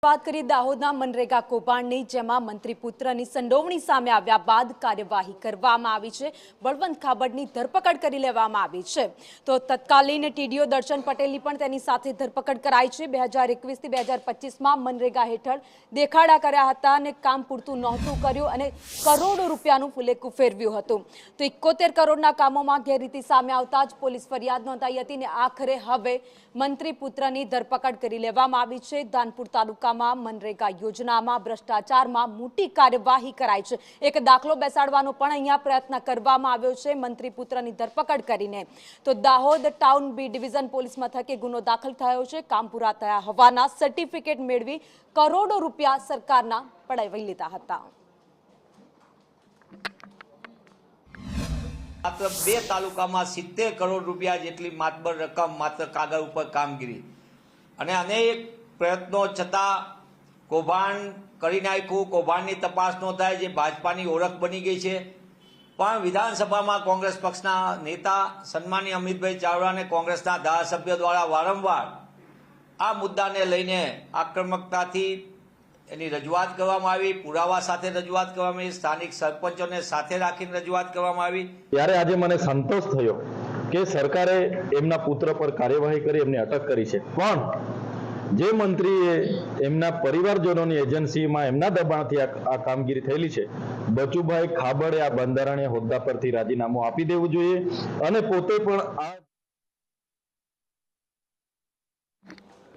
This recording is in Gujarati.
વાત કરી દાહોદના મનરેગા કૌભાંડની, જેમાં મંત્રી પુત્રની સંડોવણી સામે આવ્યા બાદ કાર્યવાહી કરવામાં આવી છે। બળવંત ખાબડની ધરપકડ કરી લેવામાં આવી છે। તો તત્કાલીન ટીડીઓ દર્શન પટેલની પણ તેની સાથે ધરપકડ કરાઈ છે। 2021 થી 2025માં મનરેગા હેઠળ દેખાડા કર્યા હતા અને કામ પૂરતું નહોતું કર્યું અને કરોડો રૂપિયાનું ફુલેકું ફેરવ્યું હતું। તો 71 કરોડના કામોમાં ગેરરીતિ સામે આવતા જ પોલીસ ફરિયાદ નોંધાઈ હતી અને આખરે હવે મંત્રી પુત્રની ધરપકડ કરી લેવામાં આવી છે। ધાનપુર તાલુકા મનરેગા યોજનામાં ભ્રષ્ટાચારમાં મોટી કાર્યવાહી કરાઈ છે। એક દાખલો બેસાડવાનો પણ અહીંયા પ્રયત્ન કરવામાં આવ્યો છે મંત્રી પુત્રની ધરપકડ કરીને। તો Dahod town B division police મથકે ગુનો દાખલ થયો છે। કામ પૂરા થયા હોવાના સર્ટિફિકેટ મેળવી કરોડો રૂપિયા સરકારના પડાવી લીધા હતા। માત્ર 2 તાલુકામાં 70 કરોડ રૂપિયા જેટલી માતબર રકમ માત્ર કાગળ ઉપર કામગીરી અને અનેક પ્રયત્નો છતાં કૌભાંડ કરી નાખ્યું। કૌભાંડની તપાસ ન થાય, જે ભાજપાની ઓળખ બની ગઈ છે। પણ વિધાનસભામાં કોંગ્રેસ પક્ષના નેતા સન્માનીય અમિતભાઈ ચાવડા અને કોંગ્રેસના ધારાસભ્ય દ્વારા વારંવાર આ મુદ્દાને લઈને આક્રમકતાથી એની રજૂઆત કરવામાં આવી, પુરાવા સાથે રજૂઆત કરવામાં આવી, સ્થાનિક સરપંચોને સાથે રાખીને રજૂઆત કરવામાં આવી। ત્યારે આજે મને સંતોષ થયો કે સરકારે એમના પુત્ર પર કાર્યવાહી કરી એમને અટક કરી છે, પણ જે મંત્રીએ એમના પરિવારજનોની એજન્સીમાં એમના દબાણથી આ કામગીરી થયેલી છે, બચુભાઈ ખાબડે આ બંધારણીય હોદ્દા પરથી રાજીનામું આપી દેવું જોઈએ અને પોતે પણ આ